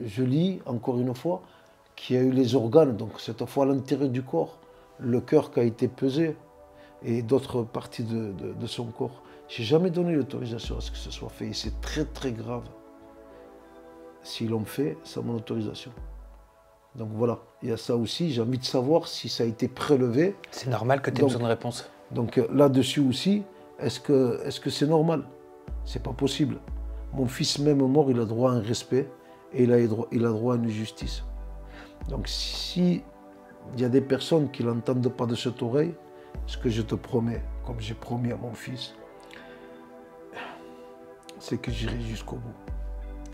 je lis, encore une fois, qu'il y a eu les organes, donc cette fois à l'intérieur du corps, le cœur qui a été pesé et d'autres parties de son corps. Je n'ai jamais donné l'autorisation à ce que ce soit fait et c'est très très grave. S'ils l'ont fait, sans mon autorisation. Donc voilà, il y a ça aussi, j'ai envie de savoir si ça a été prélevé. C'est normal que tu aies besoin de réponse. Donc là-dessus aussi, est-ce que c'est normal? C'est pas possible. Mon fils même mort, il a droit à un respect et il a droit à une justice. Donc si il y a des personnes qui ne l'entendent pas de cette oreille, ce que je te promets, comme j'ai promis à mon fils, c'est que j'irai jusqu'au bout.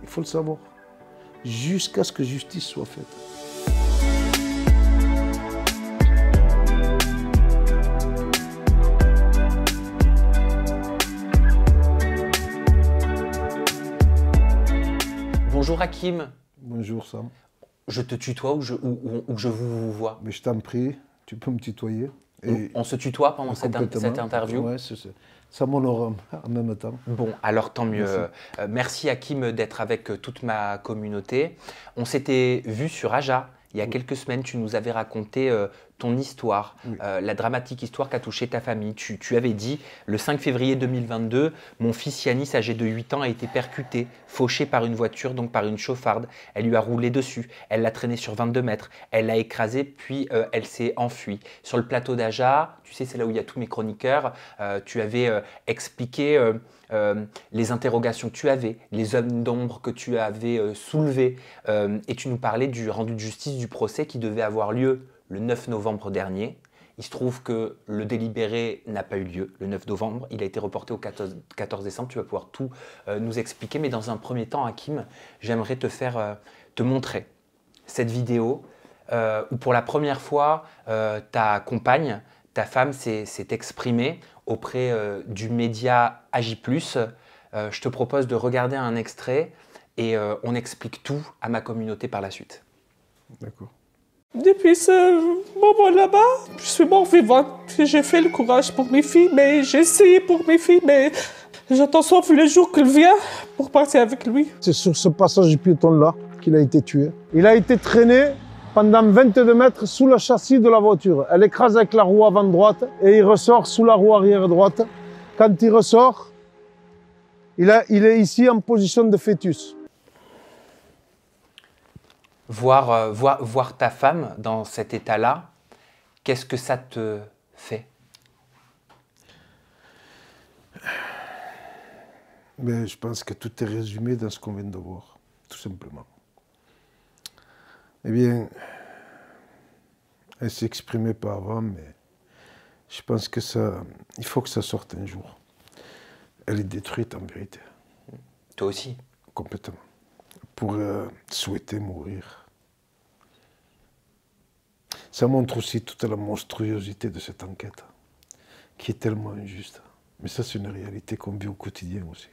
Il faut le savoir. Jusqu'à ce que justice soit faite. Bonjour Hakim. Bonjour Sam. Je te tutoie ou je vous vois? Mais je t'en prie, tu peux me tutoyer. Et on se tutoie pendant cette interview? Oui, ça m'honore en même temps. Bon, alors tant mieux. Merci Hakim d'être avec toute ma communauté. On s'était vu sur Aja. Il y a quelques semaines, tu nous avais raconté ton histoire, la dramatique histoire qui a touché ta famille. Tu avais dit, le 5 février 2022, mon fils Yanis, âgé de 8 ans, a été percuté, fauché par une voiture, donc par une chauffarde. Elle lui a roulé dessus, elle l'a traîné sur 22 mètres, elle l'a écrasé, puis elle s'est enfuie. Sur le plateau d'Aja, tu sais, c'est là où il y a tous mes chroniqueurs, tu avais expliqué les interrogations que tu avais, les zones d'ombre que tu avais soulevées, et tu nous parlais du rendu de justice du procès qui devait avoir lieu le 9 novembre dernier. Il se trouve que le délibéré n'a pas eu lieu le 9 novembre, il a été reporté au 14 décembre, tu vas pouvoir tout nous expliquer, mais dans un premier temps, Hakim, j'aimerais te montrer cette vidéo où pour la première fois, ta compagne, ta femme s'est exprimée auprès du média AJ+. Je te propose de regarder un extrait et on explique tout à ma communauté par la suite. D'accord. Depuis ce moment là-bas, je suis mort-vivante. J'ai fait le courage pour mes filles, mais j'ai essayé pour mes filles, mais j'attends sauf le jour qu'il vient pour partir avec lui. C'est sur ce passage piéton-là qu'il a été tué. Il a été traîné pendant 22 mètres sous le châssis de la voiture. Elle écrase avec la roue avant droite et il ressort sous la roue arrière droite. Quand il ressort, il est ici en position de fœtus. Voir ta femme dans cet état-là, qu'est-ce que ça te fait? Mais je pense que tout est résumé dans ce qu'on vient de voir, tout simplement. Eh bien, elle ne s'exprimait pas avant, mais je pense que il faut que ça sorte un jour. Elle est détruite en vérité. Toi aussi? Complètement. Pour souhaiter mourir. Ça montre aussi toute la monstruosité de cette enquête, qui est tellement injuste. Mais ça, c'est une réalité qu'on vit au quotidien aussi.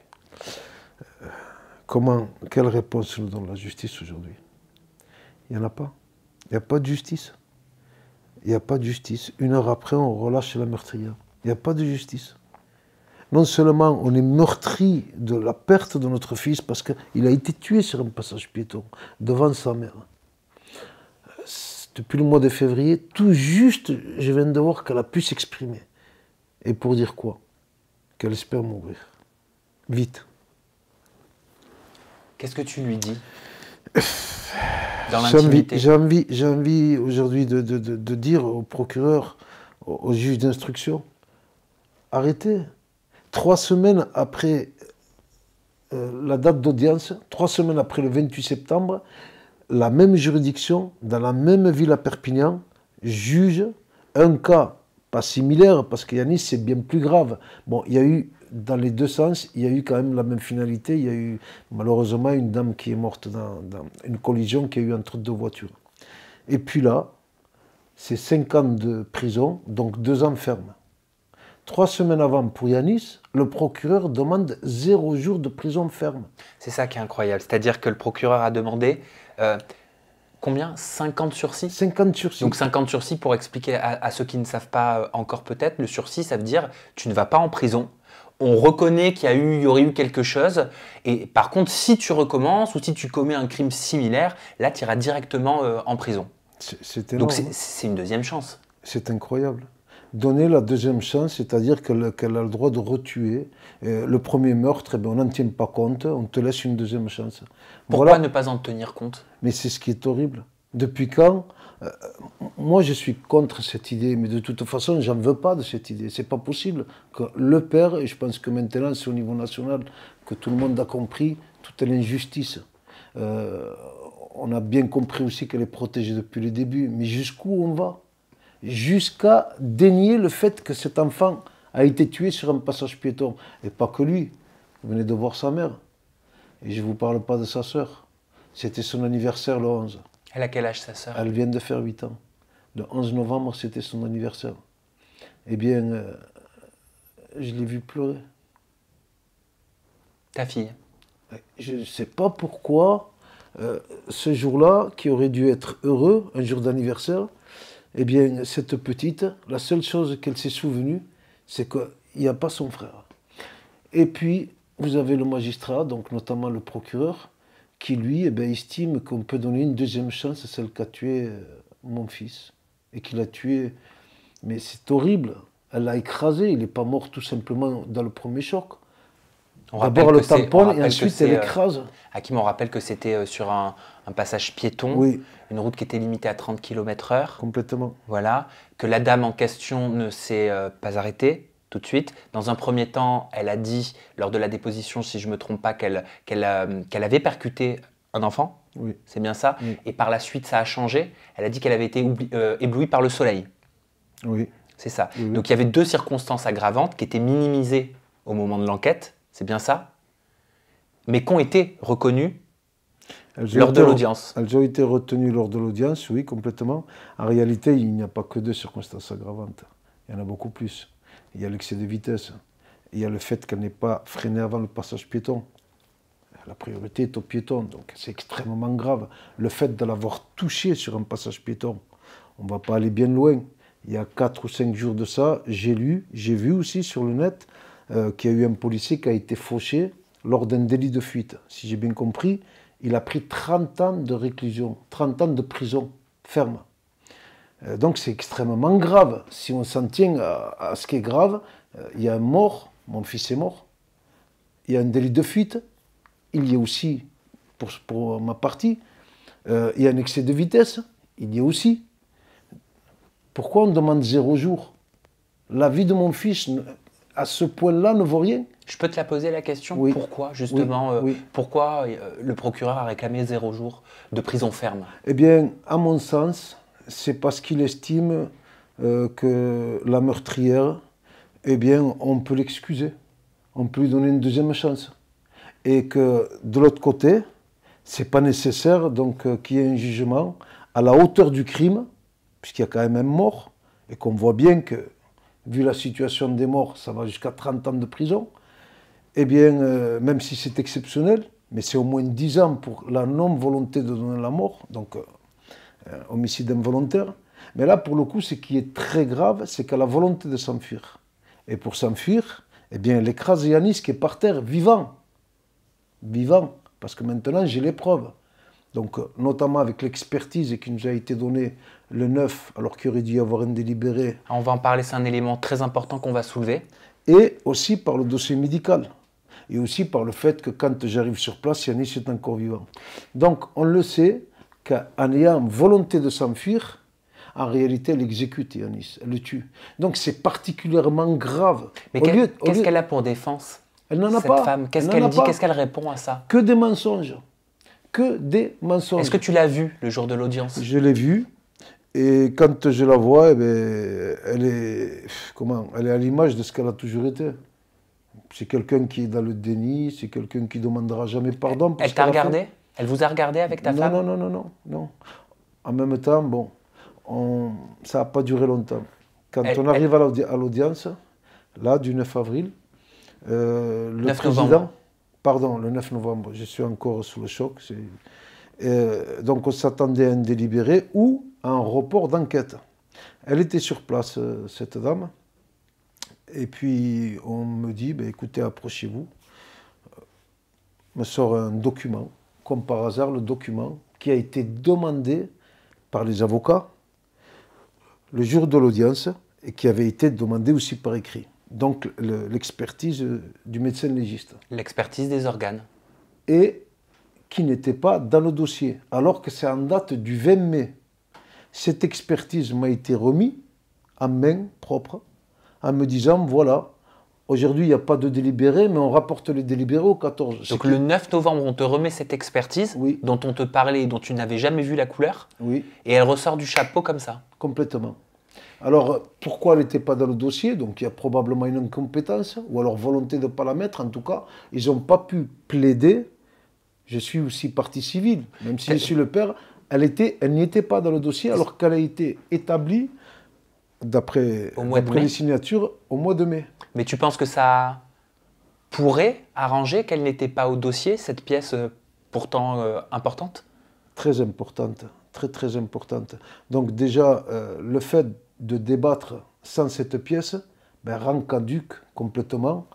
Quelle réponse nous donne la justice aujourd'hui? Il n'y en a pas. Il n'y a pas de justice. Il n'y a pas de justice. Une heure après, on relâche la meurtrière. Il n'y a pas de justice. Non seulement on est meurtri de la perte de notre fils parce qu'il a été tué sur un passage piéton devant sa mère. Depuis le mois de février, tout juste, je viens de voir qu'elle a pu s'exprimer. Et pour dire quoi? Qu'elle espère mourir. Vite. Qu'est-ce que tu lui dis dans l'intimité? J'ai envie aujourd'hui de dire au procureur, au juge d'instruction, arrêtez. 3 semaines après la date d'audience, 3 semaines après le 28 septembre, la même juridiction, dans la même ville à Perpignan, juge un cas, pas similaire, parce que Yanis, c'est bien plus grave. Bon, il y a eu, dans les deux sens, il y a eu quand même la même finalité. Il y a eu, malheureusement, une dame qui est morte dans une collision qu'il y a eu entre 2 voitures. Et puis là, c'est 5 ans de prison, donc 2 ans ferme. 3 semaines avant, pour Yanis, le procureur demande 0 jour de prison ferme. C'est ça qui est incroyable. C'est-à-dire que le procureur a demandé combien? 50 sursis? 50 sursis. Donc 50 sursis, pour expliquer à ceux qui ne savent pas encore peut-être, le sursis, ça veut dire tu ne vas pas en prison on reconnaît qu'il y aurait eu quelque chose. Et par contre, si tu recommences ou si tu commets un crime similaire, là, tu iras directement en prison. C'est énorme. Donc c'est une deuxième chance. C'est incroyable. Donner la deuxième chance, c'est-à-dire qu'elle a le droit de retuer. Le premier meurtre, on n'en tient pas compte, on te laisse une deuxième chance. Pourquoi ne pas en tenir compte? Mais c'est ce qui est horrible. Depuis quand moi, je suis contre cette idée, mais de toute façon, j'en veux pas de cette idée. C'est pas possible que le père, et je pense que maintenant, c'est au niveau national que tout le monde a compris toute l'injustice. On a bien compris aussi qu'elle est protégée depuis le début, mais jusqu'où on va? Jusqu'à dénier le fait que cet enfant a été tué sur un passage piéton. Et pas que lui. Vous venez de voir sa mère. Et je ne vous parle pas de sa sœur. C'était son anniversaire le 11. Elle a quel âge, sa sœur? Elle vient de faire 8 ans. Le 11 novembre, c'était son anniversaire. Eh bien, je l'ai vu pleurer. Ta fille? Je ne sais pas pourquoi, ce jour-là, qui aurait dû être heureux, un jour d'anniversaire, eh bien, cette petite, la seule chose qu'elle s'est souvenue, c'est qu'il n'y a pas son frère. Et puis, vous avez le magistrat, donc notamment le procureur, qui lui estime qu'on peut donner une deuxième chance à celle qui a tué mon fils. Et qu'il a tué. Mais c'est horrible. Elle l'a écrasé. Il n'est pas mort tout simplement dans le premier choc. D'abord le tamponne et ensuite elle écrase. Hakim, on rappelle que c'était sur un passage piéton, oui. Une route qui était limitée à 30 km/h. Complètement. Voilà. Que la dame en question ne s'est pas arrêtée tout de suite. Dans un premier temps, elle a dit, lors de la déposition, si je ne me trompe pas, qu'elle avait percuté un enfant. Oui. C'est bien ça. Oui. Et par la suite, ça a changé. Elle a dit qu'elle avait été éblouie par le soleil. Oui. C'est ça. Oui. Donc il y avait deux circonstances aggravantes qui étaient minimisées au moment de l'enquête. C'est bien ça. Mais qui ont été reconnues lors de l'audience. Elles ont été retenues lors de l'audience, oui, complètement. En réalité, il n'y a pas que deux circonstances aggravantes. Il y en a beaucoup plus. Il y a l'excès de vitesse. Il y a le fait qu'elle n'ait pas freiné avant le passage piéton. La priorité est au piéton, donc c'est extrêmement grave. Le fait de l'avoir touché sur un passage piéton, on ne va pas aller bien loin. Il y a 4 ou 5 jours de ça, j'ai vu aussi sur le net qu'il y a eu un policier qui a été fauché lors d'un délit de fuite. Si j'ai bien compris, il a pris 30 ans de réclusion, 30 ans de prison ferme. Donc c'est extrêmement grave. Si on s'en tient à ce qui est grave, il y a un mort, mon fils est mort. Il y a un délit de fuite. Il y a aussi, pour ma partie, il y a un excès de vitesse. Il y a aussi. Pourquoi on demande 0 jour? La vie de mon fils, à ce point-là, ne vaut rien. Je peux te la poser la question? Oui. Pourquoi, justement, oui. Pourquoi le procureur a réclamé 0 jour de prison ferme? Eh bien, à mon sens, c'est parce qu'il estime que la meurtrière, eh bien, on peut l'excuser. On peut lui donner une deuxième chance. Et que, de l'autre côté, c'est pas nécessaire donc qu'il y ait un jugement à la hauteur du crime, puisqu'il y a quand même un mort, et qu'on voit bien que, vu la situation des morts, ça va jusqu'à 30 ans de prison. Eh bien, même si c'est exceptionnel, mais c'est au moins 10 ans pour la non-volonté de donner la mort, donc homicide involontaire. Mais là, pour le coup, ce qui est très grave, c'est qu'elle a la volonté de s'enfuir. Et pour s'enfuir, eh bien, elle écrase Yanis qui est par terre, vivant. Vivant, parce que maintenant, j'ai les preuves. Donc, notamment avec l'expertise qui nous a été donnée le 9, alors qu'il aurait dû y avoir un délibéré. On va en parler, c'est un élément très important qu'on va soulever. Et aussi par le dossier médical. Et aussi par le fait que quand j'arrive sur place, Yanis est encore vivant. Donc, on le sait qu'en ayant volonté de s'enfuir, en réalité, elle exécute Yanis, elle le tue. Donc, c'est particulièrement grave. Mais qu'est-ce qu'elle a pour défense? Elle n'en a cette pas. Femme, qu'est-ce qu'elle dit? Qu'est-ce qu'elle répond à ça? Que des mensonges. Que des mensonges. Est-ce que tu l'as vue le jour de l'audience? Je l'ai vue. Et quand je la vois, eh bien, elle est à l'image de ce qu'elle a toujours été. C'est quelqu'un qui est dans le déni, c'est quelqu'un qui ne demandera jamais pardon. Elle t'a regardé? Elle vous a regardé avec ta femme? Non. En même temps, bon, ça n'a pas duré longtemps. Quand on arrive à l'audience, là, du 9 avril, le président... Pardon, le 9 novembre, je suis encore sous le choc. Donc on s'attendait à un délibéré ou à un report d'enquête. Elle était sur place, cette dame. Et puis on me dit, ben, écoutez, approchez-vous. Me sort un document, comme par hasard, le document qui a été demandé par les avocats le jour de l'audience et qui avait été demandé aussi par écrit. Donc l'expertise du médecin légiste. L'expertise des organes. Et qui n'était pas dans le dossier, alors que c'est en date du 20 mai. Cette expertise m'a été remise en main propre, en me disant, voilà, aujourd'hui il n'y a pas de délibéré, mais on rapporte les délibérés au 14. Donc le 9 novembre, on te remet cette expertise Oui. dont on te parlait et dont tu n'avais jamais vu la couleur, Oui, et elle ressort du chapeau comme ça. complètement. Alors, pourquoi elle n'était pas dans le dossier? Donc, il y a probablement une incompétence, ou alors volonté de ne pas la mettre. En tout cas, ils n'ont pas pu plaider. Je suis aussi partie civile, même si je suis le père. Elle n'y était pas dans le dossier, alors qu'elle a été établie, d'après les signatures, au mois de mai. Mais tu penses que ça pourrait arranger qu'elle n'était pas au dossier, cette pièce pourtant importante? Très importante, très très importante. Donc déjà, le fait de débattre sans cette pièce rend caduque complètement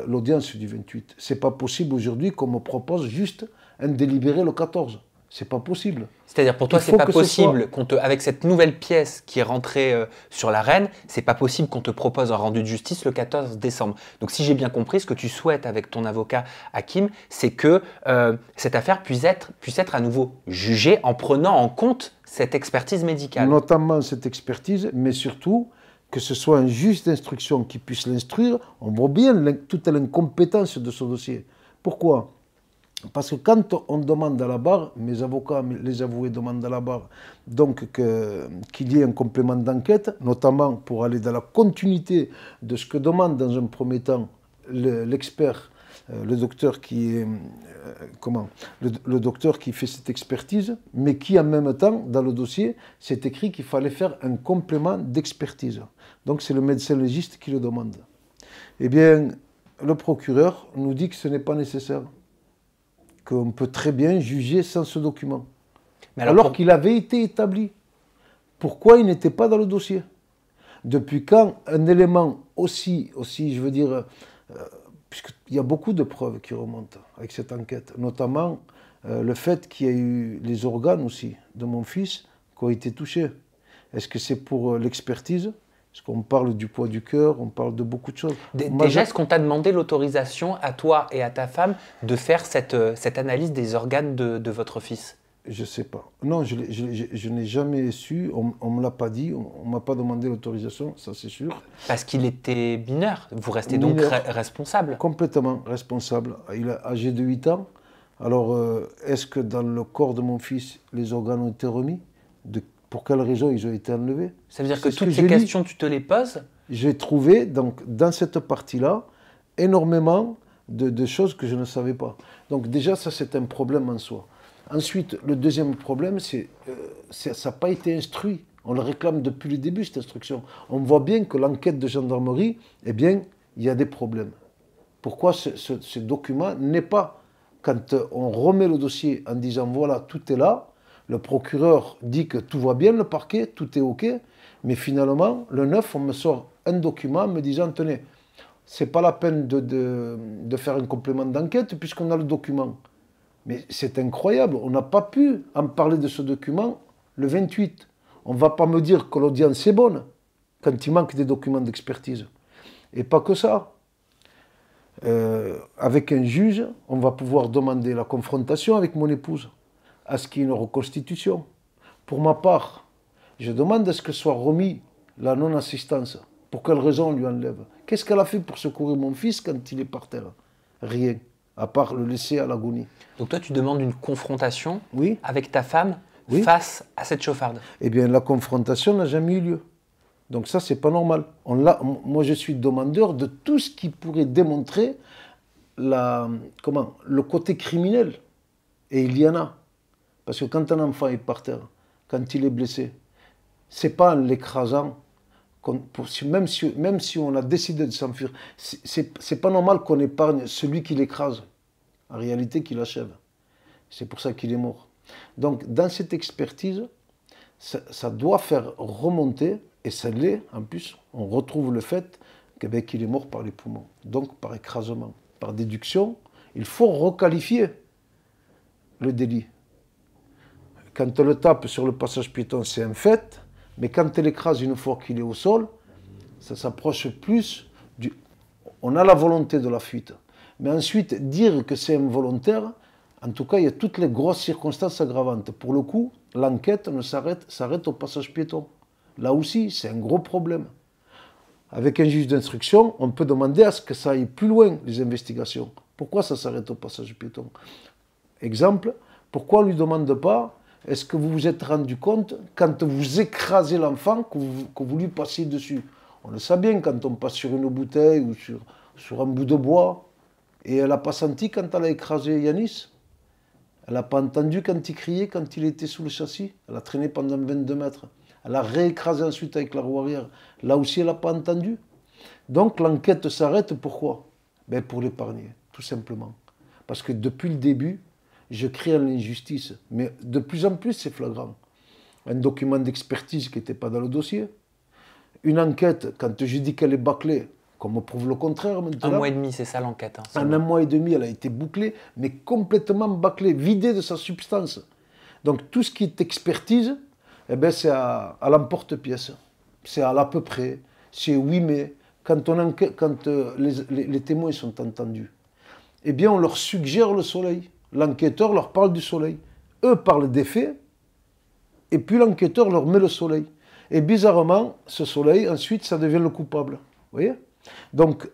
l'audience du 28. C'est pas possible aujourd'hui qu'on me propose juste un délibéré le 14. C'est pas possible. C'est-à-dire pour toi, c'est pas possible avec cette nouvelle pièce qui est rentrée sur l'arène, c'est pas possible qu'on te propose un rendu de justice le 14 décembre. Donc si j'ai bien compris, ce que tu souhaites avec ton avocat Hakim, c'est que cette affaire puisse être à nouveau jugée en prenant en compte cette expertise médicale. Notamment cette expertise, mais surtout que ce soit un juge d'instruction qui puisse l'instruire. On voit bien toute l'incompétence de ce dossier. Pourquoi ? Parce que quand on demande à la barre, mes avocats, les avoués demandent à la barre, donc qu'il y ait un complément d'enquête, notamment pour aller dans la continuité de ce que demande dans un premier temps l'expert, le docteur qui est, le docteur qui fait cette expertise, mais qui en même temps, dans le dossier, c'est écrit qu'il fallait faire un complément d'expertise. Donc c'est le médecin légiste qui le demande. Eh bien, le procureur nous dit que ce n'est pas nécessaire, qu'on peut très bien juger sans ce document. Mais alors qu'il avait été établi. Pourquoi il n'était pas dans le dossier? Depuis quand un élément aussi je veux dire, puisqu'il y a beaucoup de preuves qui remontent avec cette enquête, notamment le fait qu'il y a eu les organes aussi de mon fils qui ont été touchés. Est-ce que c'est pour l'expertise? Parce qu'on parle du poids du cœur, on parle de beaucoup de choses. Déjà, est-ce qu'on t'a demandé l'autorisation à toi et à ta femme de faire cette analyse des organes de votre fils? Je ne sais pas. Non, je n'ai jamais su, on ne me l'a pas dit, on ne m'a pas demandé l'autorisation, ça c'est sûr. Parce qu'il était mineur, vous restez donc responsable? Complètement responsable. Il est âgé de 8 ans. Alors, est-ce que dans le corps de mon fils, les organes ont été remis? Pour quelles raisons ils ont été enlevés? Ça veut dire que toutes ces questions, tu te les poses? J'ai trouvé, donc, dans cette partie-là, énormément de choses que je ne savais pas. Donc déjà, ça c'est un problème en soi. Ensuite, le deuxième problème, c'est ça n'a pas été instruit. On le réclame depuis le début, cette instruction. On voit bien que l'enquête de gendarmerie, eh bien, il y a des problèmes. Pourquoi ce document n'est pas, quand on remet le dossier en disant, voilà, tout est là, le procureur dit que tout va bien, le parquet, tout est OK, mais finalement, le 9, on me sort un document me disant, tenez, c'est pas la peine de faire un complément d'enquête puisqu'on a le document. Mais c'est incroyable, on n'a pas pu en parler de ce document le 28. On ne va pas me dire que l'audience est bonne quand il manque des documents d'expertise. Et pas que ça. Avec un juge, on va pouvoir demander la confrontation avec mon épouse, à ce qu'il y ait une reconstitution. Pour ma part, je demande à ce que soit remis la non-assistance. Pour quelle raison on lui enlève? Qu'est-ce qu'elle a fait pour secourir mon fils quand il est par terre? Rien, à part le laisser à l'agonie. Donc toi, tu demandes une confrontation oui. avec ta femme oui. face à cette chauffarde? Eh bien, la confrontation n'a jamais eu lieu. Donc ça, c'est pas normal. Moi, je suis demandeur de tout ce qui pourrait démontrer le côté criminel. Et il y en a. Parce que quand un enfant est par terre, quand il est blessé, c'est pas en l'écrasant, même si on a décidé de s'enfuir, c'est pas normal qu'on épargne celui qui l'écrase. En réalité, qui l'achève. C'est pour ça qu'il est mort. Donc, dans cette expertise, ça doit faire remonter, et ça l'est, en plus, on retrouve le fait qu'il est mort par les poumons, donc par écrasement. Par déduction, il faut requalifier le délit. Quand elle le tape sur le passage piéton, c'est un fait, mais quand elle écrase une fois qu'il est au sol, ça s'approche plus du... On a la volonté de la fuite. Mais ensuite, dire que c'est involontaire, en tout cas, il y a toutes les grosses circonstances aggravantes. Pour le coup, l'enquête s'arrête au passage piéton. Là aussi, c'est un gros problème. Avec un juge d'instruction, on peut demander à ce que ça aille plus loin, les investigations. Pourquoi ça s'arrête au passage piéton? Exemple, pourquoi on ne lui demande pas, est-ce que vous vous êtes rendu compte, quand vous écrasez l'enfant, que vous lui passiez dessus? On le sait bien quand on passe sur une bouteille ou sur un bout de bois. Et elle n'a pas senti quand elle a écrasé Yanis? Elle n'a pas entendu quand il criait, quand il était sous le châssis? Elle a traîné pendant 22 mètres. Elle a réécrasé ensuite avec la roue arrière. Là aussi, elle n'a pas entendu. Donc l'enquête s'arrête, pourquoi? Ben pour l'épargner, tout simplement. Parce que depuis le début, je crie à l'injustice. Mais de plus en plus, c'est flagrant. Un document d'expertise qui n'était pas dans le dossier. Une enquête, quand je dis qu'elle est bâclée, qu'on me prouve le contraire maintenant. 1 mois et demi, c'est ça l'enquête. Hein, en 1 mois et demi, elle a été bouclée, mais complètement bâclée, vidée de sa substance. Donc tout ce qui est expertise, eh ben, c'est à l'emporte-pièce. C'est à l'à peu près. C'est oui, mais quand les témoins sont entendus, eh bien, on leur suggère le soleil. L'enquêteur leur parle du soleil. Eux parlent des faits, et puis l'enquêteur leur met le soleil. Et bizarrement, ce soleil, ensuite, ça devient le coupable. Vous voyez? Donc,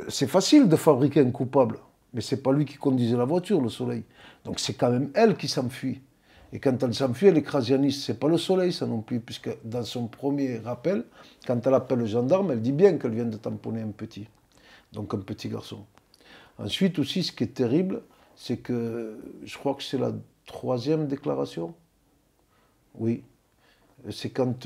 c'est facile de fabriquer un coupable, mais ce n'est pas lui qui conduisait la voiture, le soleil. Donc, c'est quand même elle qui s'enfuit. Et quand elle s'enfuit, elle écrase Yanis. Ce n'est pas le soleil, ça non plus, puisque dans son premier rappel, quand elle appelle le gendarme, elle dit bien qu'elle vient de tamponner un petit. Donc, un petit garçon. Ensuite, aussi, ce qui est terrible, c'est que je crois que c'est la 3e déclaration. Oui. C'est quand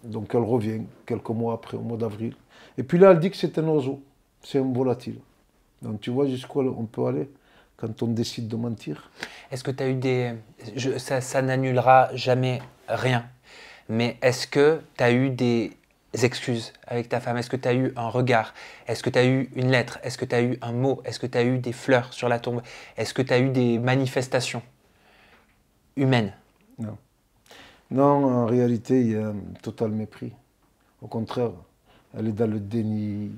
donc elle revient, quelques mois après, au mois d'avril. Et puis là, elle dit que c'est un oiseau, c'est un volatile. Donc tu vois jusqu'où on peut aller quand on décide de mentir. Est-ce que tu as eu des... Ça n'annulera jamais rien, mais est-ce que tu as eu des excuses avec ta femme? Est-ce que tu as eu un regard? Est-ce que tu as eu une lettre? Est-ce que tu as eu un mot? Est-ce que tu as eu des fleurs sur la tombe? Est-ce que tu as eu des manifestations humaines? Non. Non, en réalité, il y a un total mépris. Au contraire, elle est dans le déni.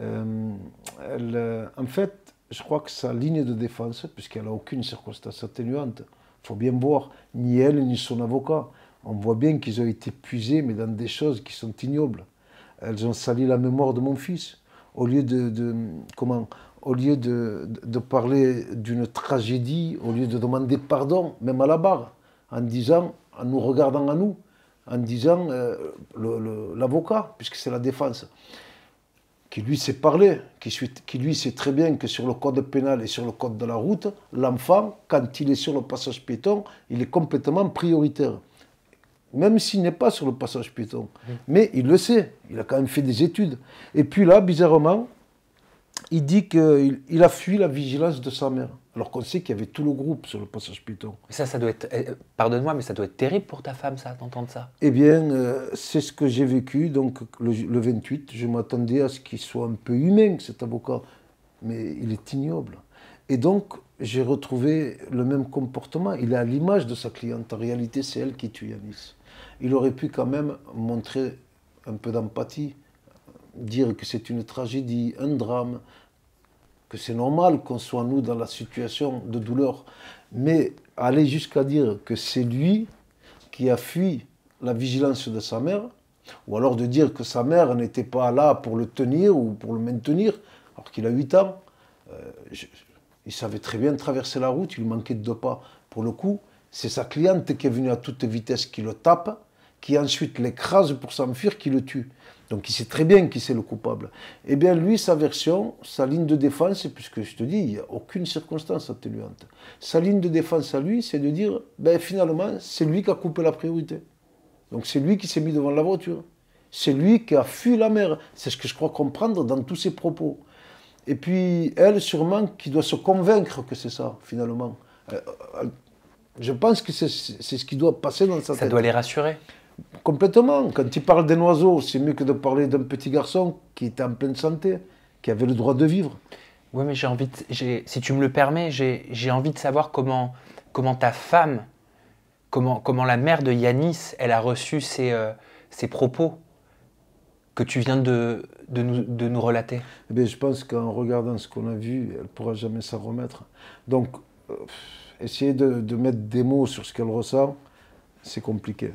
En fait, je crois que sa ligne de défense, puisqu'elle n'a aucune circonstance atténuante, il faut bien voir, ni elle, ni son avocat. On voit bien qu'ils ont été puisés, mais dans des choses qui sont ignobles. Elles ont sali la mémoire de mon fils. Au lieu de parler d'une tragédie, au lieu de demander pardon, même à la barre, en nous regardant à nous, en disant l'avocat, puisque c'est la défense, qui lui sait parler, qui lui sait très bien que sur le code pénal et sur le code de la route, l'enfant, quand il est sur le passage piéton, il est complètement prioritaire. Même s'il n'est pas sur le passage piéton. Mais il le sait, il a quand même fait des études. Et puis là, bizarrement, il dit qu'il a fui la vigilance de sa mère. Alors qu'on sait qu'il y avait tout le groupe sur le passage piéton. Ça doit être... Pardonne-moi, mais ça doit être terrible pour ta femme, ça, d'entendre ça. Eh bien, c'est ce que j'ai vécu. Donc, le 28, je m'attendais à ce qu'il soit un peu humain, cet avocat. Mais il est ignoble. Et donc, j'ai retrouvé le même comportement. Il est à l'image de sa cliente. En réalité, c'est elle qui tue Yanis. Il aurait pu quand même montrer un peu d'empathie, dire que c'est une tragédie, un drame, que c'est normal qu'on soit, nous, dans la situation de douleur. Mais aller jusqu'à dire que c'est lui qui a fui la vigilance de sa mère, ou alors de dire que sa mère n'était pas là pour le tenir ou pour le maintenir, alors qu'il a 8 ans, il savait très bien traverser la route, il lui manquait de 2 pas. Pour le coup, c'est sa cliente qui est venue à toute vitesse qui le tape, qui ensuite l'écrase pour s'enfuir, qui le tue. Donc il sait très bien qui c'est le coupable. Eh bien lui, sa version, sa ligne de défense, puisque je te dis, il n'y a aucune circonstance atténuante. Sa ligne de défense à lui, c'est de dire, ben finalement, c'est lui qui a coupé la priorité. Donc c'est lui qui s'est mis devant la voiture. C'est lui qui a fui la mer. C'est ce que je crois comprendre dans tous ses propos. Et puis elle, sûrement, qui doit se convaincre que c'est ça, finalement. Je pense que c'est ce qui doit passer dans sa tête. Ça doit les rassurer. Complètement. Quand il parle d'un oiseau, c'est mieux que de parler d'un petit garçon qui était en pleine santé, qui avait le droit de vivre. Oui, mais si tu me le permets, j'ai envie de savoir comment ta femme, comment la mère de Yanis, elle a reçu ces propos que tu viens de nous relater. Eh bien, je pense qu'en regardant ce qu'on a vu, elle ne pourra jamais s'en remettre. Donc, essayer de mettre des mots sur ce qu'elle ressent, c'est compliqué.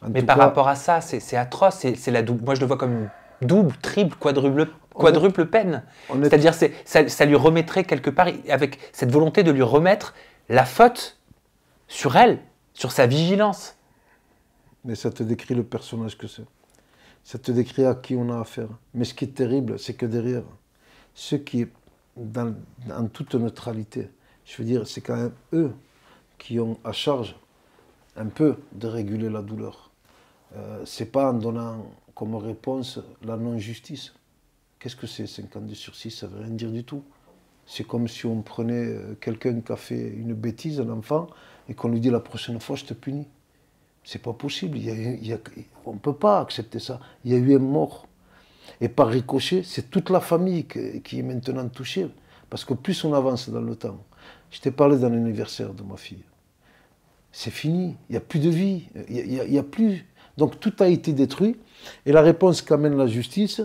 Mais par rapport à ça, c'est atroce. C'est la double. Moi, je le vois comme double, triple, quadruple peine. C'est-à-dire, ça lui remettrait quelque part, avec cette volonté de lui remettre la faute sur elle, sur sa vigilance. Mais ça te décrit le personnage que c'est. Ça te décrit à qui on a affaire. Mais ce qui est terrible, c'est que derrière, ce qui est en toute neutralité, je veux dire, c'est quand même eux qui ont à charge un peu de réguler la douleur. C'est pas en donnant comme réponse la non-justice. Qu'est-ce que c'est 5 ans de sursis? Ça veut rien dire du tout. C'est comme si on prenait quelqu'un qui a fait une bêtise, un enfant, et qu'on lui dit la prochaine fois, je te punis. C'est pas possible. On ne peut pas accepter ça. Il y a eu un mort. Et par ricochet, c'est toute la famille qui est maintenant touchée. Parce que plus on avance dans le temps. Je t'ai parlé d'un anniversaire de ma fille. C'est fini. Il n'y a plus de vie. Il y a plus. Donc tout a été détruit. Et la réponse qu'amène la justice,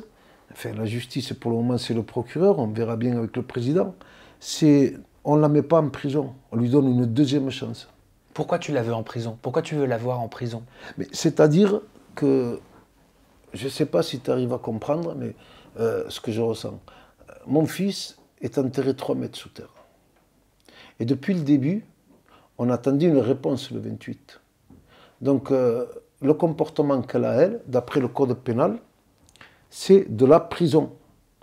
enfin la justice pour le moment c'est le procureur, on verra bien avec le président, c'est on ne la met pas en prison. On lui donne une deuxième chance. Pourquoi tu la veux en prison? Pourquoi tu veux la voir en prison? C'est-à-dire que, je ne sais pas si tu arrives à comprendre, mais ce que je ressens. Mon fils est enterré 3 mètres sous terre. Et depuis le début, on attendait une réponse le 28. Donc, le comportement qu'elle a, elle, d'après le code pénal, c'est de la prison.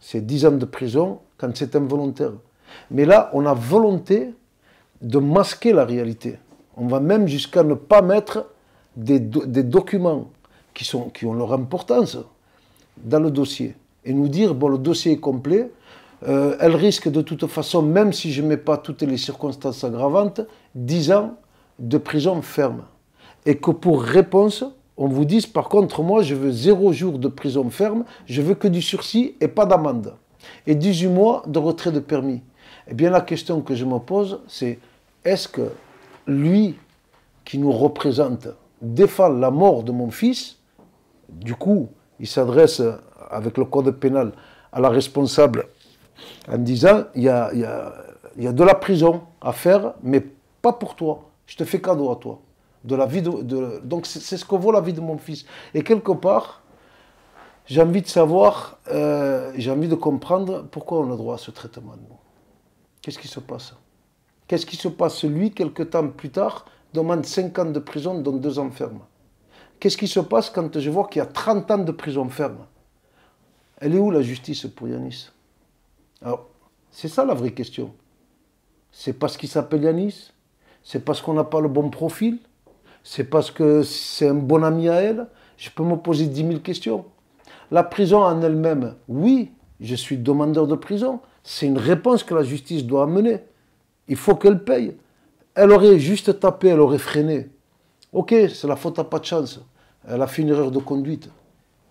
C'est 10 ans de prison quand c'est involontaire. Mais là, on a volonté de masquer la réalité. On va même jusqu'à ne pas mettre des documents qui ont leur importance dans le dossier. Et nous dire, bon, le dossier est complet, elle risque de toute façon, même si je ne mets pas toutes les circonstances aggravantes, 10 ans de prison ferme. Et que pour réponse, on vous dise, par contre, moi, je veux 0 jour de prison ferme, je veux que du sursis et pas d'amende. Et 18 mois de retrait de permis. Eh bien, la question que je me pose, c'est, est-ce que lui, qui nous représente, défend la mort de mon fils? Du coup, il s'adresse, avec le code pénal, à la responsable en disant, il y a de la prison à faire, mais pas pour toi. Je te fais cadeau à toi. De la vie donc c'est ce que vaut la vie de mon fils. Et quelque part, j'ai envie de savoir, j'ai envie de comprendre pourquoi on a droit à ce traitement. Qu'est-ce qui se passe? Qu'est-ce qui se passe? Lui, quelque temps plus tard, demande 5 ans de prison, dont 2 ans ferme. Qu'est-ce qui se passe quand je vois qu'il y a 30 ans de prison ferme? Elle est où la justice pour Yanis? Alors, c'est ça la vraie question. C'est parce qu'il s'appelle Yanis? C'est parce qu'on n'a pas le bon profil? C'est parce que c'est un bon ami à elle? Je peux me poser 10 000 questions. La prison en elle-même, oui, je suis demandeur de prison. C'est une réponse que la justice doit amener. Il faut qu'elle paye. Elle aurait juste tapé, elle aurait freiné. Ok, c'est la faute à pas de chance. Elle a fait une erreur de conduite.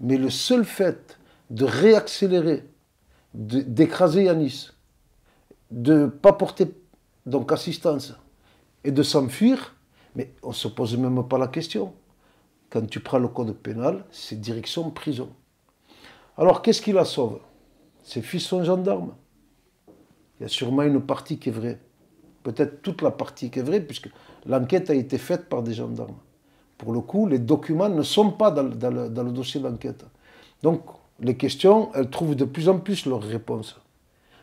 Mais le seul fait de réaccélérer, d'écraser Yanis, de ne pas porter donc assistance et de s'enfuir, mais on ne se pose même pas la question. Quand tu prends le code pénal, c'est direction prison. Alors, qu'est-ce qui la sauve? Ses fils sont gendarmes. Il y a sûrement une partie qui est vraie. Peut-être toute la partie qui est vraie, puisque l'enquête a été faite par des gendarmes. Pour le coup, les documents ne sont pas dans le dossier d'enquête. Donc, les questions, elles trouvent de plus en plus leurs réponses.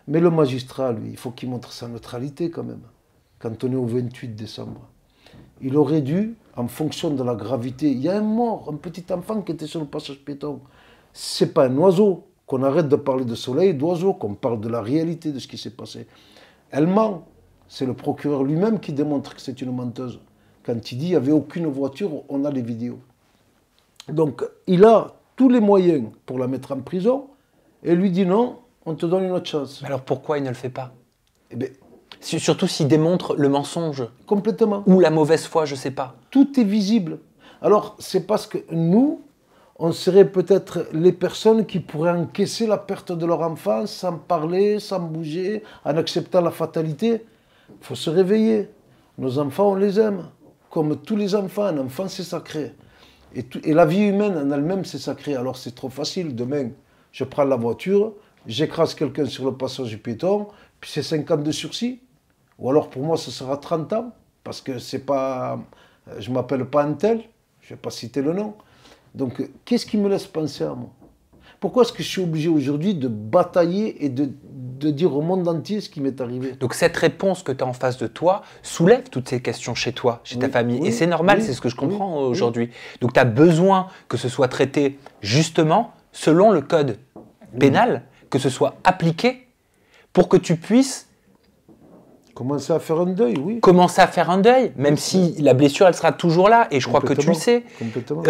Mais le magistrat, lui, il faut qu'il montre sa neutralité quand même, quand on est au 28 décembre. Il aurait dû, en fonction de la gravité, il y a un mort, un petit enfant qui était sur le passage piéton. C'est pas un oiseau, qu'on arrête de parler de soleil, d'oiseau, qu'on parle de la réalité de ce qui s'est passé. Elle ment. C'est le procureur lui-même qui démontre que c'est une menteuse. Quand il dit qu'il n'y avait aucune voiture, on a les vidéos. Donc, il a tous les moyens pour la mettre en prison, et lui dit non, on te donne une autre chance. Alors pourquoi il ne le fait pas? Eh bien, surtout s'il démontre le mensonge. complètement. Ou la mauvaise foi, je ne sais pas. Tout est visible. Alors, c'est parce que nous, on serait peut-être les personnes qui pourraient encaisser la perte de leur enfant sans parler, sans bouger, en acceptant la fatalité. Il faut se réveiller. Nos enfants, on les aime. Comme tous les enfants, un enfant, c'est sacré. Et la vie humaine en elle-même, c'est sacré. Alors, c'est trop facile. Demain, je prends la voiture, j'écrase quelqu'un sur le passage du piéton, puis c'est 5 ans de sursis. Ou alors, pour moi, ce sera 30 ans, parce que c'est pas... Je ne m'appelle pas un tel, je ne vais pas citer le nom. Donc, qu'est-ce qui me laisse penser à moi? Pourquoi est-ce que je suis obligé aujourd'hui de batailler et de dire au monde entier ce qui m'est arrivé? Donc cette réponse que tu as en face de toi soulève toutes ces questions chez toi, chez ta famille. Oui, et c'est normal, oui, c'est ce que je comprends oui, aujourd'hui. Donc tu as besoin que ce soit traité justement selon le code pénal, que ce soit appliqué pour que tu puisses commencer à faire un deuil, oui. commencer à faire un deuil, même si la blessure, elle sera toujours là, et je crois que tu le sais. Complètement.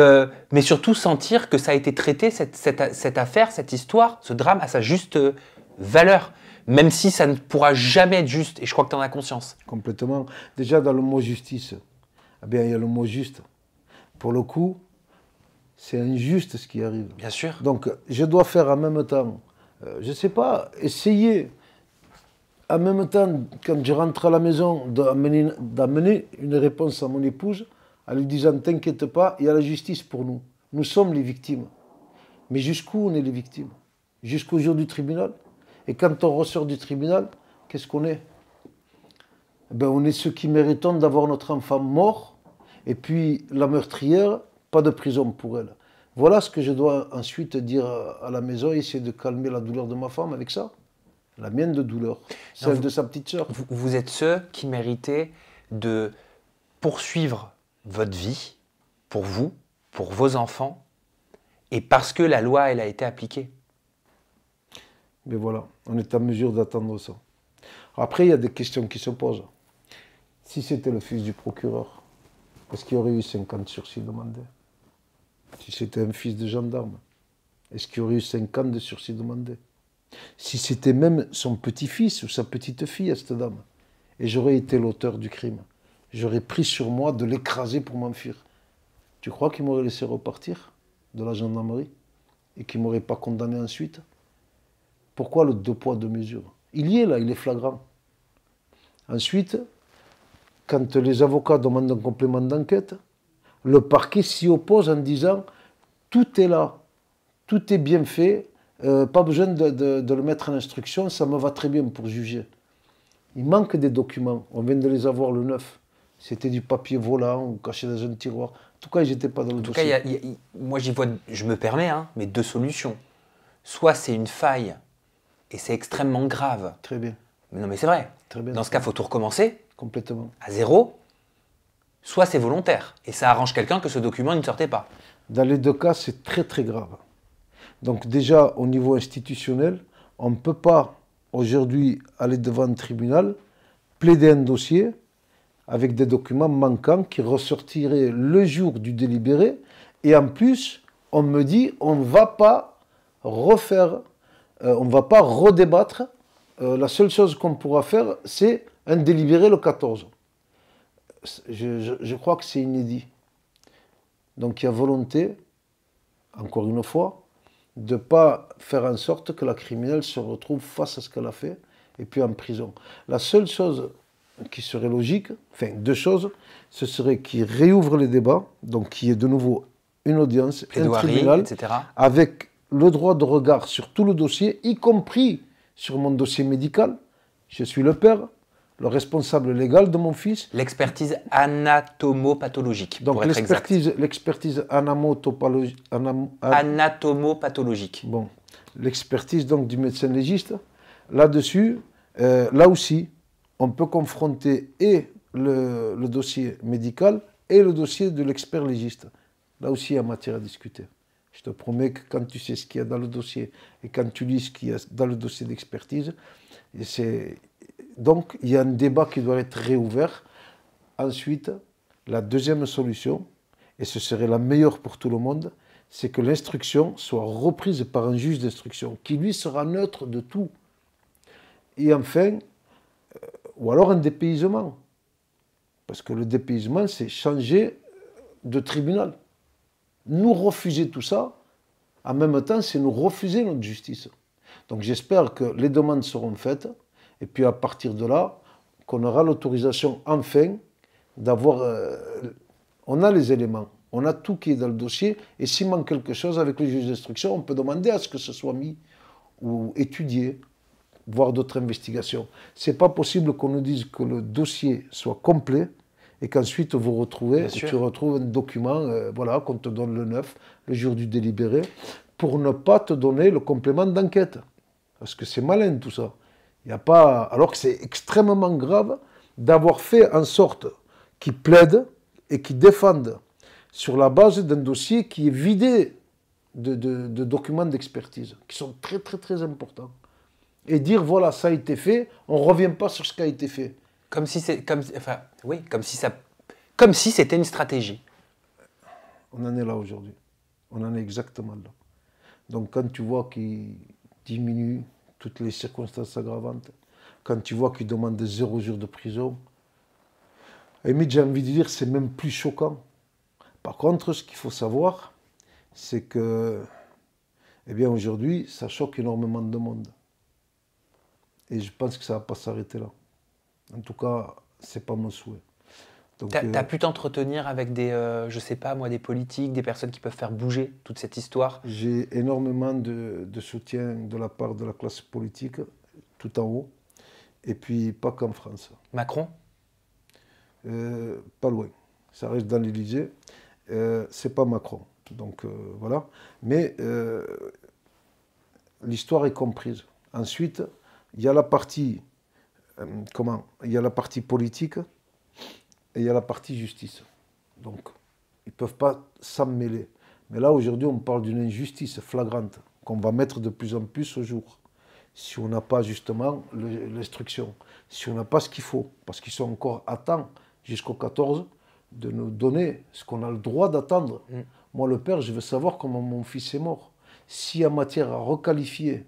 Mais surtout sentir que ça a été traité, cette affaire, cette histoire, ce drame, à sa juste valeur. Même si ça ne pourra jamais être juste, et je crois que tu en as conscience. Complètement. Déjà, dans le mot justice, eh bien, il y a le mot juste. Pour le coup, c'est injuste ce qui arrive. Bien sûr. Donc, je dois faire en même temps, je ne sais pas, essayer, en même temps, quand je rentre à la maison, d'amener une réponse à mon épouse, en lui disant, t'inquiète pas, il y a la justice pour nous. Nous sommes les victimes. Mais jusqu'où on est les victimes? Jusqu'au jour du tribunal? Et quand on ressort du tribunal, qu'est-ce qu'on est? Eh ben, on est ceux qui méritons d'avoir notre enfant mort, et puis la meurtrière, pas de prison pour elle. Voilà ce que je dois ensuite dire à la maison, essayer de calmer la douleur de ma femme avec ça. La mienne de douleur, celle de sa petite sœur. Vous êtes ceux qui méritez de poursuivre votre vie, pour vous, pour vos enfants, et parce que la loi, elle a été appliquée. Mais voilà, on est en mesure d'attendre ça. Après, il y a des questions qui se posent. Si c'était le fils du procureur, est-ce qu'il y aurait eu 50 sursis demandés? Si c'était un fils de gendarme, est-ce qu'il y aurait eu 5 ans de sursis demandés? Si c'était même son petit-fils ou sa petite-fille à cette dame, et j'aurais été l'auteur du crime, j'aurais pris sur moi de l'écraser pour m'enfuir. Tu crois qu'il m'aurait laissé repartir de la gendarmerie et qu'il ne m'aurait pas condamné ensuite? Pourquoi le 2 poids 2 mesures? Il y est là, il est flagrant. Ensuite, quand les avocats demandent un complément d'enquête, le parquet s'y oppose en disant tout est là, tout est bien fait, pas besoin de le mettre en instruction, ça me va très bien pour juger. Il manque des documents, on vient de les avoir le 9. C'était du papier volant ou caché dans un tiroir. En tout cas, ils n'étaient pas dans le dossier. En tout cas, moi j'y vois, je me permets, mais 2 solutions. Soit c'est une faille, et c'est extrêmement grave. Très bien. Non mais c'est vrai. Très bien. Dans ce cas, il faut tout recommencer. Complètement. À 0. Soit c'est volontaire. Et ça arrange quelqu'un que ce document ne sortait pas. Dans les 2 cas, c'est très très grave. Donc déjà, au niveau institutionnel, on ne peut pas aujourd'hui aller devant un tribunal, plaider un dossier avec des documents manquants qui ressortiraient le jour du délibéré. Et en plus, on me dit, on ne va pas refaire, on ne va pas redébattre. La seule chose qu'on pourra faire, c'est un délibéré le 14. Je crois que c'est inédit. Donc il y a volonté, encore une fois, de ne pas faire en sorte que la criminelle se retrouve face à ce qu'elle a fait et puis en prison. La seule chose qui serait logique, enfin 2 choses, ce serait qu'il réouvre les débats, donc qu'il y ait de nouveau une audience, un tribunal, etc. avec le droit de regard sur tout le dossier, y compris sur mon dossier médical. Je suis le père, le responsable légal de mon fils. L'expertise anatomopathologique, Donc pour être exact. l'expertise Anatomopathologique. Bon, l'expertise donc du médecin légiste. Là-dessus, là aussi, on peut confronter et le dossier médical et le dossier de l'expert légiste. Là aussi, il y a matière à discuter. Je te promets que quand tu sais ce qu'il y a dans le dossier et quand tu lis ce qu'il y a dans le dossier d'expertise, donc il y a un débat qui doit être réouvert. Ensuite, la deuxième solution, et ce serait la meilleure pour tout le monde, c'est que l'instruction soit reprise par un juge d'instruction, qui lui sera neutre de tout. Et enfin, ou alors un dépaysement. Parce que le dépaysement, c'est changer de tribunal. Nous refuser tout ça, en même temps, c'est nous refuser notre justice. Donc j'espère que les demandes seront faites, et puis à partir de là, qu'on aura l'autorisation enfin d'avoir... on a les éléments, on a tout qui est dans le dossier, et s'il manque quelque chose avec le juge d'instruction, on peut demander à ce que ce soit mis ou étudié, voire d'autres investigations. Ce n'est pas possible qu'on nous dise que le dossier soit complet, et qu'ensuite vous retrouvez, tu retrouves un document, voilà, qu'on te donne le 9, le jour du délibéré, pour ne pas te donner le complément d'enquête. Parce que c'est malin tout ça. Il y a pas, alors que c'est extrêmement grave d'avoir fait en sorte qu'ils plaident et qu'ils défendent sur la base d'un dossier qui est vidé de documents d'expertise, qui sont très très très importants. Et dire voilà, ça a été fait, on ne revient pas sur ce qui a été fait. Comme si c'était une stratégie. On en est là aujourd'hui. On en est exactement là. Donc quand tu vois qu'il diminue toutes les circonstances aggravantes, quand tu vois qu'il demande 0 jours de prison, à la limite, j'ai envie de dire, c'est même plus choquant. Par contre, ce qu'il faut savoir, c'est que, eh bien, aujourd'hui, ça choque énormément de monde. Et je pense que ça ne va pas s'arrêter là. En tout cas, ce n'est pas mon souhait. Tu as pu t'entretenir avec des, je sais pas moi, des politiques, des personnes qui peuvent faire bouger toute cette histoire? J'ai énormément de soutien de la part de la classe politique, tout en haut, et puis pas qu'en France. Macron? Pas loin. Ça reste dans l'Élysée. C'est pas Macron. Donc voilà. Mais l'histoire est comprise. Ensuite, il y a la partie, il y a la partie politique et il y a la partie justice. Donc, ils ne peuvent pas s'en mêler. Mais là, aujourd'hui, on parle d'une injustice flagrante qu'on va mettre de plus en plus au jour. Si on n'a pas justement l'instruction, si on n'a pas ce qu'il faut, parce qu'ils sont encore à temps jusqu'au 14, de nous donner ce qu'on a le droit d'attendre. Moi, le père, je veux savoir comment mon fils est mort. S'il y a matière à requalifier,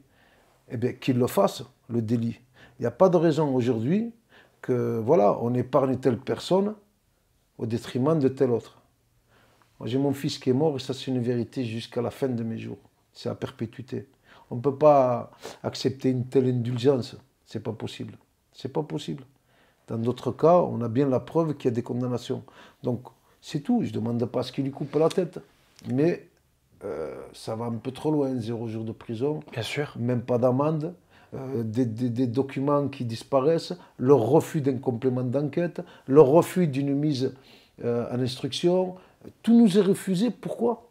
eh bien, qu'il le fasse, le délit. Il n'y a pas de raison aujourd'hui que, voilà, on épargne telle personne au détriment de telle autre. Moi, j'ai mon fils qui est mort et ça, c'est une vérité jusqu'à la fin de mes jours. C'est à perpétuité. On ne peut pas accepter une telle indulgence. C'est pas possible. C'est pas possible. Dans d'autres cas, on a bien la preuve qu'il y a des condamnations. Donc, c'est tout. Je ne demande pas à ce qu'il lui coupe la tête. Mais ça va un peu trop loin. 0 jours de prison. Bien sûr. Même pas d'amende. Des documents qui disparaissent. Le refus d'un complément d'enquête. Le refus d'une mise en instruction. Tout nous est refusé. Pourquoi ?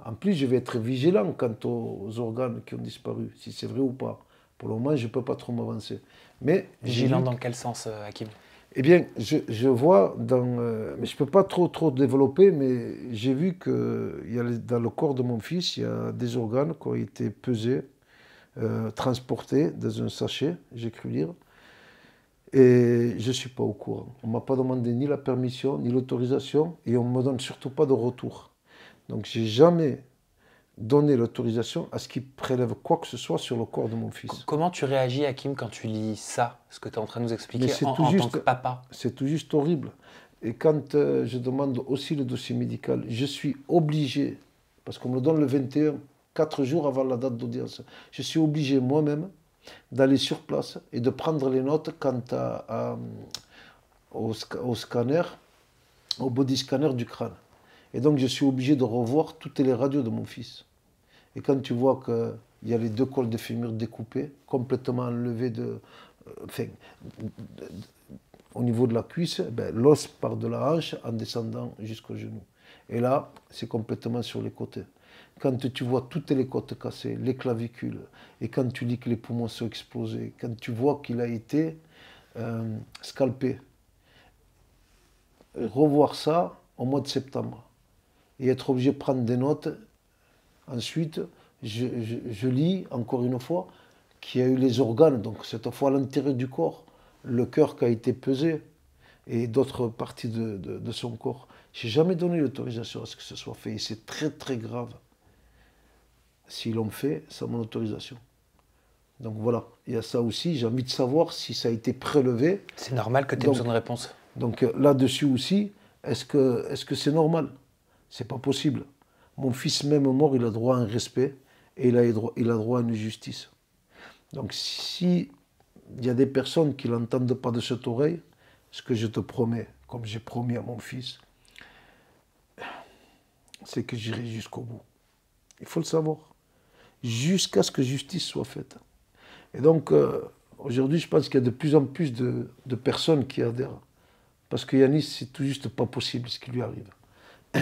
En plus, je vais être vigilant quant aux organes qui ont disparu, si c'est vrai ou pas. Pour le moment, je ne peux pas trop m'avancer. Mais vigilant dans quel sens, Hakim ? Eh bien, je vois dans... mais je ne peux pas trop développer, mais j'ai vu que dans le corps de mon fils, il y a des organes qui ont été pesés, transportés dans un sachet, j'ai cru lire. Et je ne suis pas au courant. On ne m'a pas demandé ni la permission, ni l'autorisation, et on ne me donne surtout pas de retour. Donc, je n'ai jamais donné l'autorisation à ce qu'il prélève quoi que ce soit sur le corps de mon fils. Comment tu réagis, Hakim, quand tu lis ça, ce que tu es en train de nous expliquer en tant que papa? C'est tout juste horrible. Et quand je demande aussi le dossier médical, je suis obligé, parce qu'on me le donne le 21, 4 jours avant la date d'audience, je suis obligé moi-même d'aller sur place et de prendre les notes quant au scanner, au body scanner du crâne. Et donc, je suis obligé de revoir toutes les radios de mon fils. Et quand tu vois qu'il y a les 2 cols de fémur découpés, complètement enlevés au niveau de la cuisse, ben, l'os part de la hanche en descendant jusqu'au genou. Et là, c'est complètement sur les côtés. Quand tu vois toutes les côtes cassées, les clavicules, et quand tu lis que les poumons sont explosés, quand tu vois qu'il a été scalpé, revoir ça au mois de septembre, et être obligé de prendre des notes. Ensuite, je lis, encore une fois, qu'il y a eu les organes, donc cette fois à l'intérieur du corps, le cœur qui a été pesé, et d'autres parties de son corps. Je n'ai jamais donné l'autorisation à ce que ce soit fait, et c'est très très grave. S'ils l'ont fait, sans mon autorisation. Donc voilà, il y a ça aussi, j'ai envie de savoir si ça a été prélevé. C'est normal que tu aies besoin de réponse. Donc là-dessus aussi, est-ce que c'est normal ? C'est pas possible. Mon fils, même mort, il a droit à un respect et il a droit à une justice. Donc si il y a des personnes qui ne l'entendent pas de cette oreille, ce que je te promets, comme j'ai promis à mon fils, c'est que j'irai jusqu'au bout. Il faut le savoir. Jusqu'à ce que justice soit faite. Et donc, aujourd'hui, je pense qu'il y a de plus en plus de personnes qui adhèrent. Parce que Yanis, c'est tout juste pas possible ce qui lui arrive.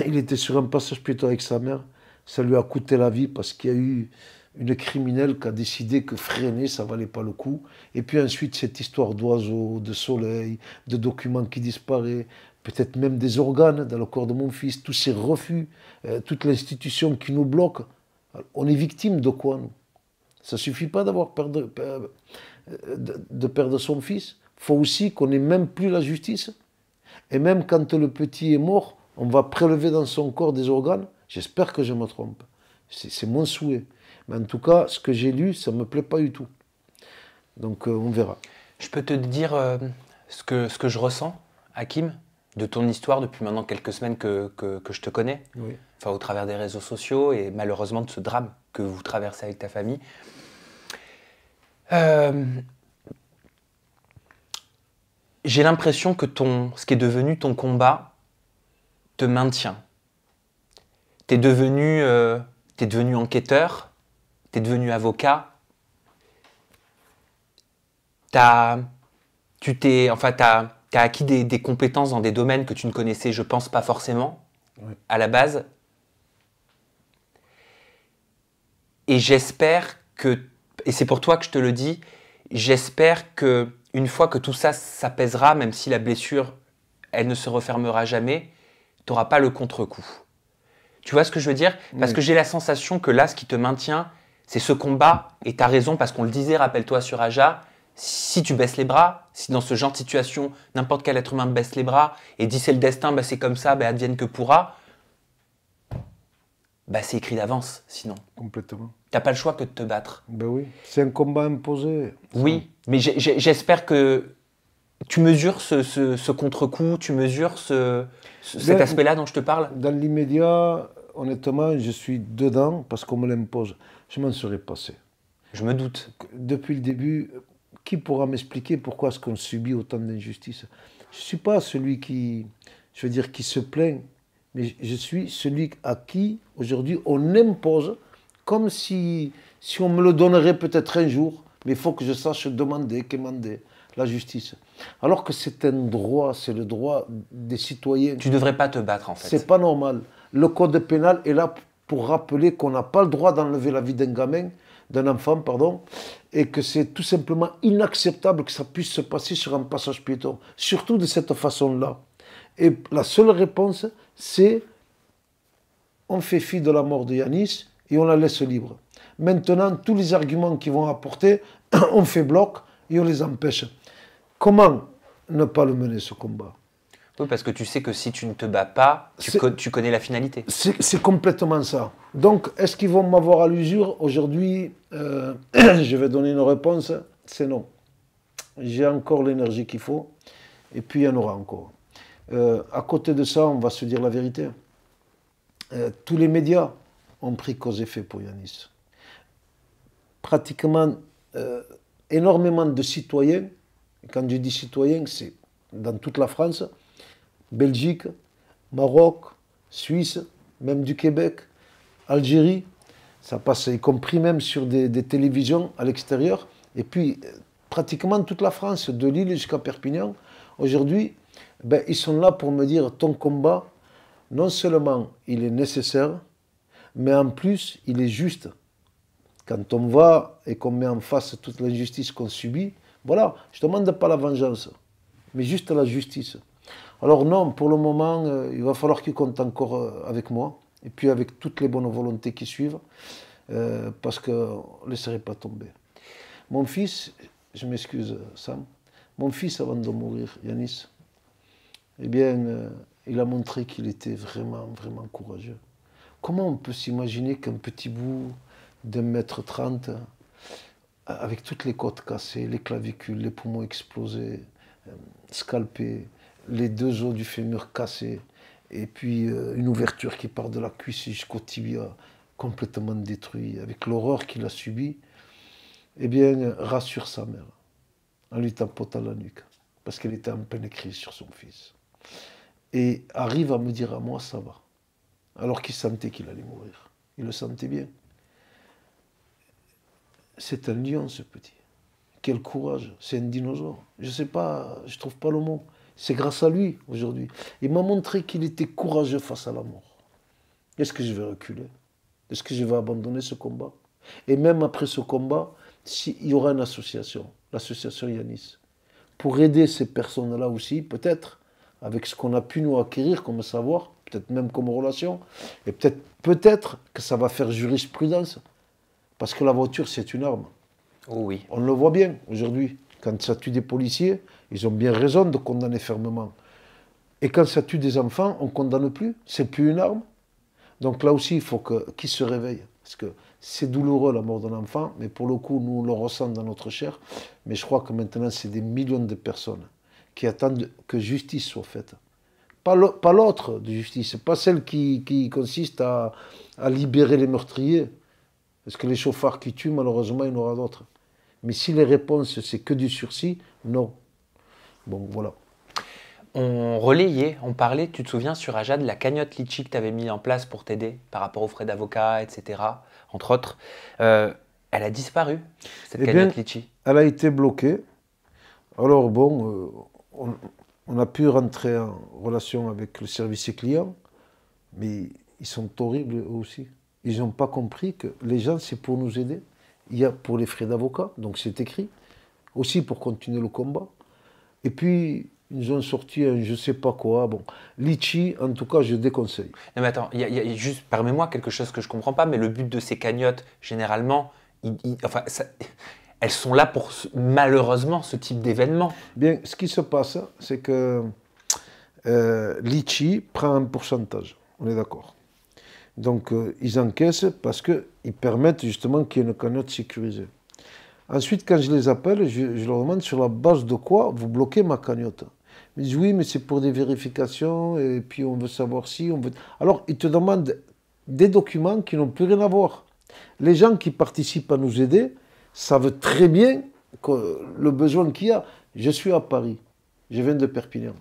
Il était sur un passage piéton avec sa mère. Ça lui a coûté la vie parce qu'il y a eu une criminelle qui a décidé que freiner, ça valait pas le coup. Et puis ensuite, cette histoire d'oiseaux, de soleil, de documents qui disparaissent, peut-être même des organes dans le corps de mon fils, tous ces refus, toute l'institution qui nous bloque. On est victime de quoi, nous? Ça ne suffit pas d'avoir de perdre son fils. Il faut aussi qu'on n'ait même plus la justice. Et même quand le petit est mort, on va prélever dans son corps des organes. J'espère que je me trompe. C'est mon souhait. Mais en tout cas, ce que j'ai lu, ça ne me plaît pas du tout. Donc on verra. Je peux te dire ce que je ressens, Hakim, de ton histoire depuis maintenant quelques semaines que je te connais. Oui. Enfin, au travers des réseaux sociaux et malheureusement de ce drame que vous traversez avec ta famille. J'ai l'impression que ce qui est devenu ton combat te maintient. T'es devenu enquêteur, t'es devenu avocat, t'as acquis des compétences dans des domaines que tu ne connaissais, je pense, pas forcément, Oui. à la base. Et j'espère que, et c'est pour toi que je te le dis, j'espère que une fois que tout ça s'apaisera, même si la blessure, elle ne se refermera jamais, tu n'auras pas le contre-coup. Tu vois ce que je veux dire? Parce que j'ai la sensation que là, ce qui te maintient, c'est ce combat. Et tu as raison, parce qu'on le disait, rappelle-toi sur Aja, si tu baisses les bras, si dans ce genre de situation, n'importe quel être humain baisse les bras et dit c'est le destin, c'est comme ça, advienne que pourra, c'est écrit d'avance, sinon. Complètement. Tu n'as pas le choix que de te battre. Ben oui, c'est un combat imposé. Oui, mais j'espère que tu mesures ce contre-coup, tu mesures cet aspect-là dont je te parle. Dans l'immédiat, honnêtement, je suis dedans parce qu'on me l'impose. Je m'en serais passé. Je me doute. Depuis le début, qui pourra m'expliquer pourquoi est-ce qu'on subit autant d'injustices? Je ne suis pas celui qui se plaint, mais je suis celui à qui, aujourd'hui, on impose, comme si on me le donnerait peut-être un jour, mais il faut que je sache demander, quémander la justice. Alors que c'est un droit, c'est le droit des citoyens. Tu ne devrais pas te battre, en fait. C'est pas normal. Le code pénal est là pour rappeler qu'on n'a pas le droit d'enlever la vie d'un gamin, d'un enfant, pardon, et que c'est tout simplement inacceptable que ça puisse se passer sur un passage piéton, surtout de cette façon-là. Et la seule réponse, c'est on fait fi de la mort de Yanis et on la laisse libre. Maintenant, tous les arguments qu'ils vont apporter, on fait bloc et on les empêche. Comment ne pas le mener, ce combat? Oui, parce que tu sais que si tu ne te bats pas, tu connais la finalité. C'est complètement ça. Donc, est-ce qu'ils vont m'avoir à l'usure? Aujourd'hui, je vais donner une réponse, c'est non. J'ai encore l'énergie qu'il faut, et puis il y en aura encore. À côté de ça, on va se dire la vérité. Tous les médias ont pris cause et effet pour Yanis. Pratiquement énormément de citoyens, quand je dis citoyens, c'est dans toute la France, Belgique, Maroc, Suisse, même du Québec, Algérie, ça passe y compris même sur des télévisions à l'extérieur, et puis pratiquement toute la France, de Lille jusqu'à Perpignan, aujourd'hui, ils sont là pour me dire ton combat, non seulement il est nécessaire, mais en plus il est juste. Quand on va et qu'on met en face toute l'injustice qu'on subit, voilà, je ne demande pas la vengeance, mais juste la justice. Alors non, pour le moment, il va falloir qu'il compte encore avec moi, et puis avec toutes les bonnes volontés qui suivent, parce qu'on ne laisserait pas tomber. Mon fils, je m'excuse Sam, mon fils avant de mourir, Yanis, eh bien, il a montré qu'il était vraiment, vraiment courageux. Comment on peut s'imaginer qu'un petit bout d'1,30 m, avec toutes les côtes cassées, les clavicules, les poumons explosés, scalpés, les 2 os du fémur cassés, et puis une ouverture qui part de la cuisse jusqu'au tibia, complètement détruit, avec l'horreur qu'il a subie, eh bien, rassure sa mère en lui tapotant la nuque, parce qu'elle était en pleine crise sur son fils. Et arrive à me dire à moi, ça va. Alors qu'il sentait qu'il allait mourir. Il le sentait bien. C'est un lion, ce petit. Quel courage. C'est un dinosaure. Je ne sais pas, je ne trouve pas le mot. C'est grâce à lui, aujourd'hui. Il m'a montré qu'il était courageux face à la mort. Est-ce que je vais reculer? Est-ce que je vais abandonner ce combat? Et même après ce combat, il y aura une association, l'association Yanis, pour aider ces personnes-là aussi, peut-être, avec ce qu'on a pu nous acquérir comme savoir, peut-être même comme relation, et peut-être que ça va faire jurisprudence, parce que la voiture, c'est une arme. Oh oui. On le voit bien aujourd'hui. Quand ça tue des policiers, ils ont bien raison de condamner fermement. Et quand ça tue des enfants, on ne condamne plus. C'est plus une arme. Donc là aussi, il faut qu'ils se réveillent. Parce que c'est douloureux la mort d'un enfant, mais pour le coup, nous on le ressent dans notre chair. Mais je crois que maintenant, c'est des millions de personnes qui attendent que justice soit faite. Pas l'autre de justice, pas celle qui consiste à libérer les meurtriers. Parce que les chauffards qui tuent, malheureusement, il y en aura d'autres. Mais si les réponses, c'est que du sursis, non. Bon, voilà. On relayait, on parlait, tu te souviens, sur Aja, de la cagnotte Litchi que tu avais mis en place pour t'aider par rapport aux frais d'avocat, etc., entre autres. Elle a disparu, cette cagnotte Litchi. Elle a été bloquée. Alors bon, on a pu rentrer en relation avec le service client, mais ils sont horribles eux aussi. Ils n'ont pas compris que les gens, c'est pour nous aider. Il y a pour les frais d'avocat, donc c'est écrit. Aussi pour continuer le combat. Et puis, ils nous ont sorti un je ne sais pas quoi. Bon, Litchi, en tout cas, je déconseille. Non mais attends, il y a juste, permets-moi quelque chose que je ne comprends pas, mais le but de ces cagnottes, généralement, elles sont là pour, malheureusement, ce type d'événement. Bien, ce qui se passe, c'est que Litchi prend un pourcentage. On est d'accord. Donc, ils encaissent parce qu'ils permettent justement qu'il y ait une cagnotte sécurisée. Ensuite, quand je les appelle, je leur demande sur la base de quoi vous bloquez ma cagnotte. Ils disent oui, mais c'est pour des vérifications et puis on veut savoir si on veut. Alors, ils te demandent des documents qui n'ont plus rien à voir. Les gens qui participent à nous aider savent très bien que le besoin qu'il y a. Je suis à Paris, je viens de Perpignan.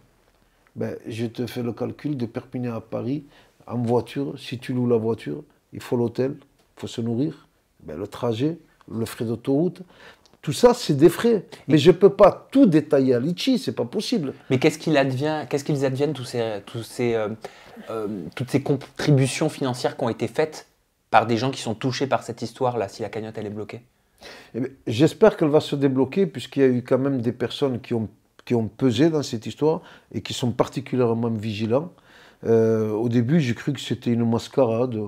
Ben, je te fais le calcul de Perpignan à Paris. En voiture, si tu loues la voiture, il faut l'hôtel, il faut se nourrir, ben, le trajet, le frais d'autoroute. Tout ça, c'est des frais. Mais je ne peux pas tout détailler à Litchi, c'est pas possible. Mais qu'est-ce qu'ils adviennent toutes ces contributions financières qui ont été faites par des gens qui sont touchés par cette histoire-là, si la cagnotte elle est bloquée? Eh bien, j'espère qu'elle va se débloquer, puisqu'il y a eu quand même des personnes qui ont pesé dans cette histoire et qui sont particulièrement vigilants. Au début, j'ai cru que c'était une mascarade.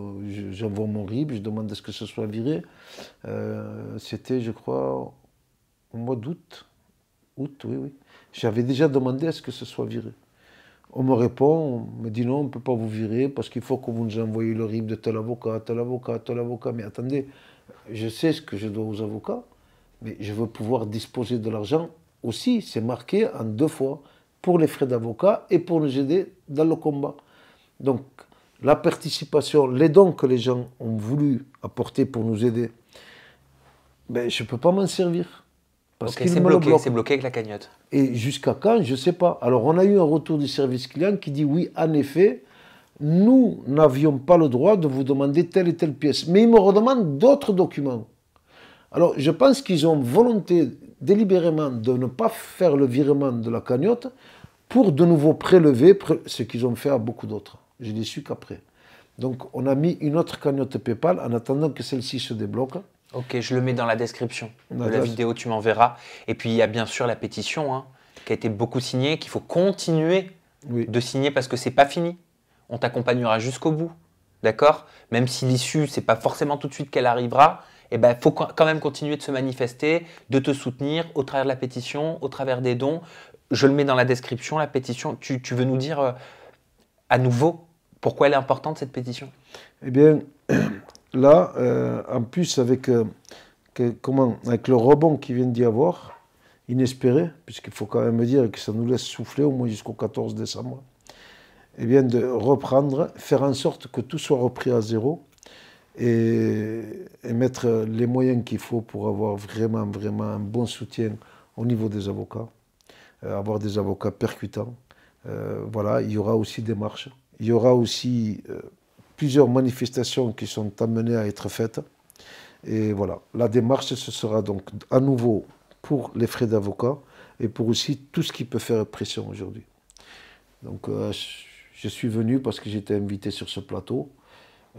J'envoie mon RIB, je demande à ce que ce soit viré. C'était, je crois, au mois d'août. Août, oui. J'avais déjà demandé à ce que ce soit viré. On me répond, on me dit non, on ne peut pas vous virer parce qu'il faut que vous nous envoyiez le RIB de tel avocat, tel avocat, tel avocat. Mais attendez, je sais ce que je dois aux avocats, mais je veux pouvoir disposer de l'argent aussi. C'est marqué en 2 fois. Pour les frais d'avocat et pour nous aider dans le combat. Donc, la participation, les dons que les gens ont voulu apporter pour nous aider, ben, je ne peux pas m'en servir. Parce okay, c'est bloqué avec la cagnotte. Et jusqu'à quand, je ne sais pas. Alors, on a eu un retour du service client qui dit oui, en effet, nous n'avions pas le droit de vous demander telle et telle pièce. Mais ils me redemandent d'autres documents. Alors, je pense qu'ils ont volonté délibérément de ne pas faire le virement de la cagnotte pour de nouveau prélever ce qu'ils ont fait à beaucoup d'autres. Je l'ai su qu'après. Donc, on a mis une autre cagnotte PayPal en attendant que celle-ci se débloque. Ok, je le mets dans la description de la vidéo, tu m'enverras. Et puis, il y a bien sûr la pétition qui a été beaucoup signée, qu'il faut continuer de signer parce que ce n'est pas fini. On t'accompagnera jusqu'au bout, d'accord? Même si l'issue, ce n'est pas forcément tout de suite qu'elle arrivera, il faut quand même continuer de se manifester, de te soutenir au travers de la pétition, au travers des dons. Je le mets dans la description, la pétition. Tu veux nous dire à nouveau pourquoi elle est importante, cette pétition? Eh bien, là, en plus, avec le rebond qui vient d'y avoir, inespéré, puisqu'il faut quand même dire que ça nous laisse souffler au moins jusqu'au 14 décembre, eh bien, de reprendre, faire en sorte que tout soit repris à zéro et mettre les moyens qu'il faut pour avoir vraiment un bon soutien au niveau des avocats, avoir des avocats percutants. Voilà, il y aura aussi des marches. Il y aura aussi plusieurs manifestations qui sont amenées à être faites. Et voilà, la démarche, ce sera donc à nouveau pour les frais d'avocat et pour aussi tout ce qui peut faire pression aujourd'hui. Donc je suis venu parce que j'étais invité sur ce plateau.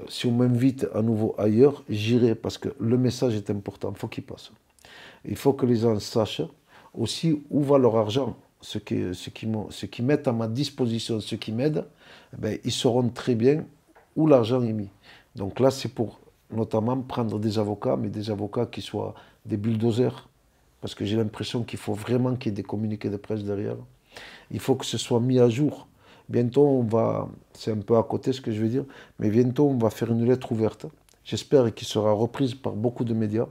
Si on m'invite à nouveau ailleurs, j'irai parce que le message est important, il faut qu'il passe. Il faut que les gens sachent aussi où va leur argent. Ceux qui mettent à ma disposition, ceux qui m'aident, ben, ils sauront très bien où l'argent est mis. Donc là, c'est pour notamment prendre des avocats, mais des avocats qui soient des bulldozers, parce que j'ai l'impression qu'il faut vraiment qu'il y ait des communiqués de presse derrière. Il faut que ce soit mis à jour. Bientôt, on va, c'est un peu à côté ce que je veux dire, mais bientôt, on va faire une lettre ouverte. J'espère qu'elle sera reprise par beaucoup de médias.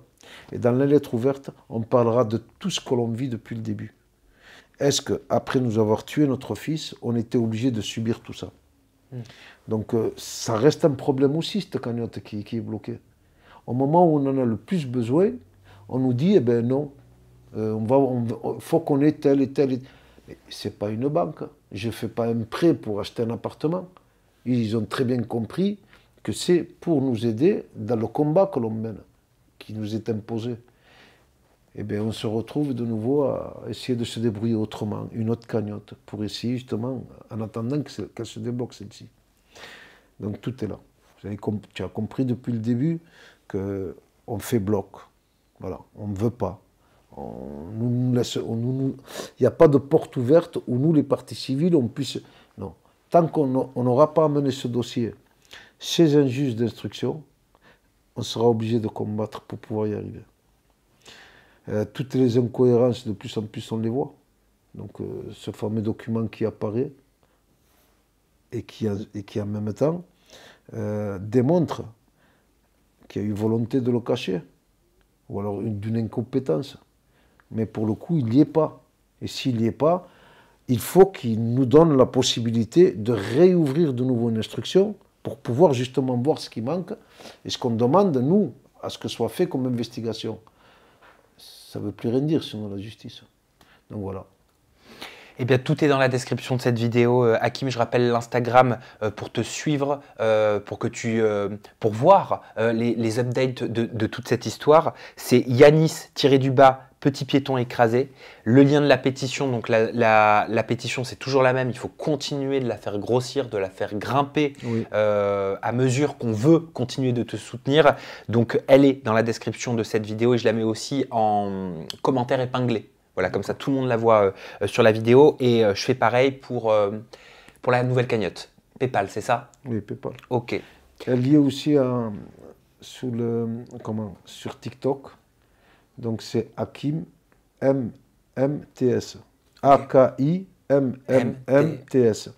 Et dans la lettre ouverte, on parlera de tout ce que l'on vit depuis le début. Est-ce qu'après nous avoir tué notre fils, on était obligé de subir tout ça? Donc, ça reste un problème aussi, cette cagnotte qui est bloquée. Au moment où on en a le plus besoin, on nous dit, eh ben non, faut qu'on ait tel et tel. Mais ce n'est pas une banque. Je ne fais pas un prêt pour acheter un appartement. Ils ont très bien compris que c'est pour nous aider dans le combat que l'on mène, qui nous est imposé. Eh bien, on se retrouve de nouveau à essayer de se débrouiller autrement, une autre cagnotte, pour essayer justement, en attendant qu'elle se débloque celle-ci. Donc tout est là. Tu as compris depuis le début qu'on fait bloc. Voilà, on ne veut pas. Il n'y a pas de porte ouverte où nous, les parties civiles, on puisse... Non. Tant qu'on n'aura pas amené ce dossier chez un juge d'instruction, on sera obligé de combattre pour pouvoir y arriver. Toutes les incohérences, de plus en plus, on les voit. Donc, ce fameux document qui apparaît et qui en même temps démontre qu'il y a eu volonté de le cacher, ou alors d'une incompétence. Mais pour le coup, il n'y est pas. Et s'il n'y est pas, il faut qu'il nous donne la possibilité de réouvrir de nouveau une instruction pour pouvoir justement voir ce qui manque et ce qu'on demande, nous, à ce que soit fait comme investigation. Ça ne veut plus rien dire sinon la justice. Donc voilà. Eh bien, tout est dans la description de cette vidéo. Hakim, je rappelle l'Instagram pour te suivre, pour voir les updates de toute cette histoire. C'est Yanis-du-bas, petit piéton écrasé. Le lien de la pétition, donc la pétition, c'est toujours la même. Il faut continuer de la faire grossir, de la faire grimper oui. À mesure qu'on veut continuer de te soutenir. Donc, elle est dans la description de cette vidéo et je la mets aussi en commentaire épinglé. Voilà, comme ça, tout le monde la voit sur la vidéo. Et je fais pareil pour la nouvelle cagnotte. PayPal, c'est ça? Oui, PayPal. OK. Elle y est aussi sur TikTok. Donc, c'est Hakim MMTS. AKIMMMTS.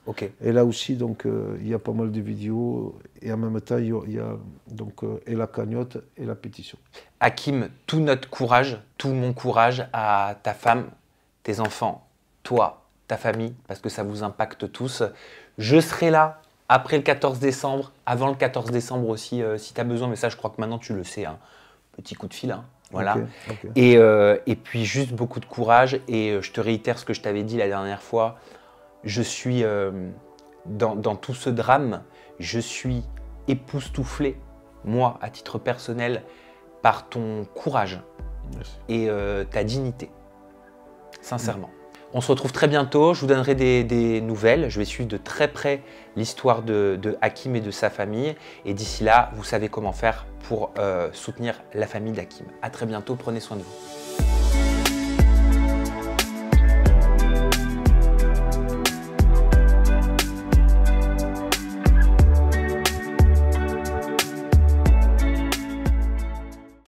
OK. Et là aussi, donc, il y a pas mal de vidéos. Et en même temps, il y a donc, et la cagnotte et la pétition. Hakim, tout notre courage, tout mon courage à ta femme, tes enfants, toi, ta famille, parce que ça vous impacte tous. Je serai là après le 14 décembre, avant le 14 décembre aussi, si tu as besoin. Mais ça, je crois que maintenant, tu le sais. Hein. Petit coup de fil. Hein. Voilà. Okay. Et puis, juste beaucoup de courage. Et je te réitère ce que je t'avais dit la dernière fois. Je suis dans tout ce drame, je suis époustouflé, moi, à titre personnel, par ton courage et ta dignité, sincèrement. On se retrouve très bientôt, je vous donnerai des nouvelles, je vais suivre de très près l'histoire de Hakim et de sa famille. Et d'ici là, vous savez comment faire pour soutenir la famille d'Hakim. À très bientôt, prenez soin de vous.